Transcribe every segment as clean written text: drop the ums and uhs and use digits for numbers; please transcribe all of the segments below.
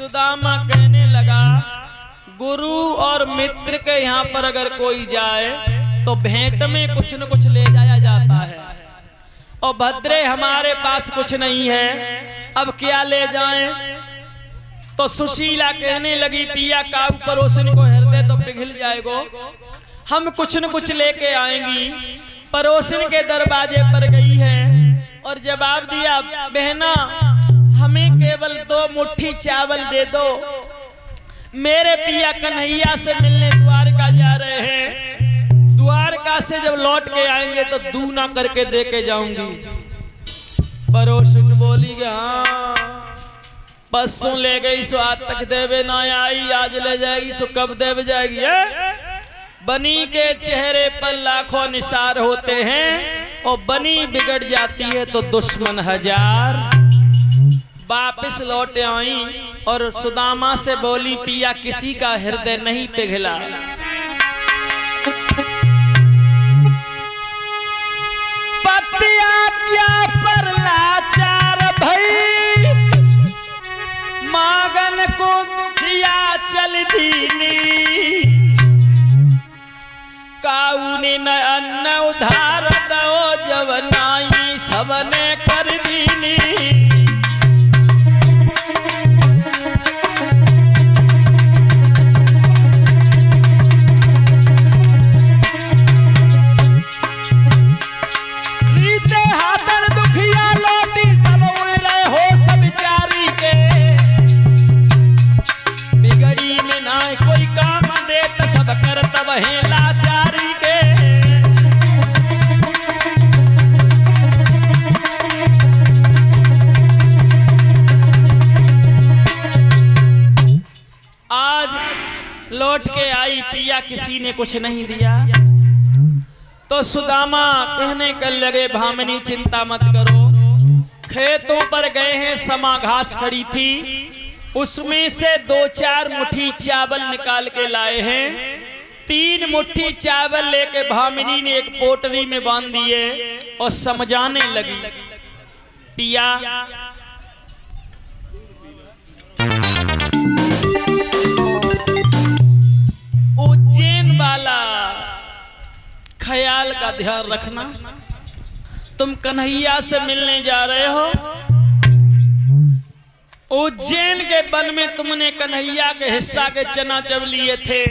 सुदामा कहने लगा, गुरु और मित्र के यहाँ पर अगर कोई जाए तो भेंट में कुछ न कुछ ले जाया जाता है, और भद्रे हमारे पास कुछ नहीं है, अब क्या ले जाएं? तो सुशीला कहने लगी, पिया काऊ पड़ोसन को हृदय तो पिघल जाएगो, हम कुछ न कुछ लेके आएंगी। पड़ोसन के दरवाजे पर गई है और जवाब दिया, बहना हमें केवल 2 मुट्ठी चावल दे दो, मेरे पिया कन्हैया से मिलने द्वारका जा रहे हैं, द्वारका से जब लौट के आएंगे तो दूना करके दे के जाऊंगी। पड़ोसन बोली कि हाँ, परसों ले गई सो आज तक देवे ना आई, आज ले जाएगी सो कब देवे जाएगी है? बनी के चेहरे पर लाखों निसार होते हैं और बनी बिगड़ जाती है तो दुश्मन हजार। वापिस लौट आई और सुदामा से बोली, पिया किसी का हृदय नहीं पिघला। पतिया क्या पर लाचार भई, मागन को दिया चल दीनी, काऊनी न अन्न उधार दो, जवनाई सबने कर दीनी। रीते हाथर दुखिया लोटी सब उड़ रहे हो सब बिचारी के, बिगड़ी में ना कोई काम दे तो सब कर तब है लाचारी के। आज लौट के आई, पिया किसी ने कुछ नहीं दिया। तो सुदामा कहने कर लगे, भामिनी चिंता मत करो, खेतों पर गए हैं, समा घास खड़ी थी, उसमें से 2-4 मुट्ठी चावल निकाल के लाए हैं। 3 मुट्ठी चावल लेके भामिनी ने एक पोटली में बांध दिए और समझाने लगी, पिया उज्जैन वाला ख्याल का ध्यान रखना, तुम कन्हैया से मिलने जा रहे हो, उज्जैन के वन में तुमने कन्हैया के हिस्सा के चना चब लिए थे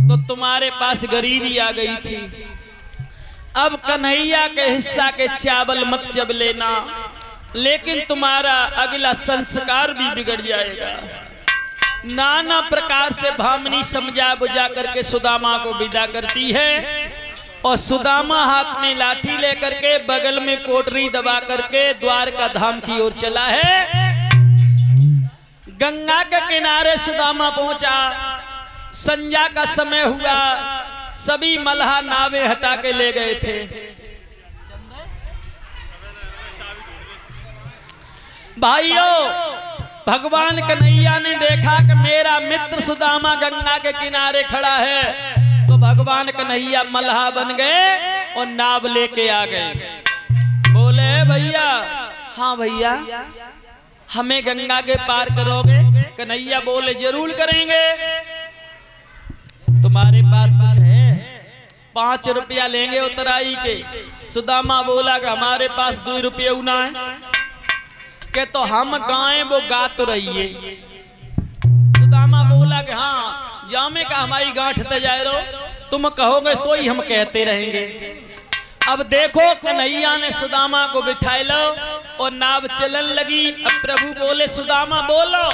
तो तुम्हारे पास गरीबी आ गई थी, अब कन्हैया के हिस्सा के चावल मत चब लेना, लेकिन तुम्हारा अगला संस्कार भी बिगड़ जाएगा। नाना प्रकार से भामिनी समझा बुझा करके सुदामा को विदा करती है और सुदामा हाथ में लाठी लेकर के बगल में पोटरी दबा करके द्वारका धाम की ओर चला है। गंगा के किनारे सुदामा पहुंचा, संध्या का समय हुआ, सभी मल्हा नावे हटा के ले गए थे। भाइयों, भगवान कन्हैया ने देखा कि मेरा मित्र सुदामा गंगा के किनारे खड़ा है, तो भगवान कन्हैया मल्हा बन गए और नाव लेके आ गए। बोले भैया, हाँ भैया हमें गंगा के पार करोगे? कन्हैया बोले जरूर करेंगे। तुम्हारे पास कुछ है? 5 रुपया लेंगे उतराई के। सुदामा बोला कि हमारे पास 2 रुपये उना है के तो हम गाएं वो गा तो रही है। सुदामा बोला कि हाँ जामे का हमारी गांठ तजायरो, तुम कहोगे सोई हम कहते रहेंगे। अब देखो कन्हैया ने सुदामा को बिठाई लो और नाव चलन लगी। अब प्रभु बोले सुदामा बोलो।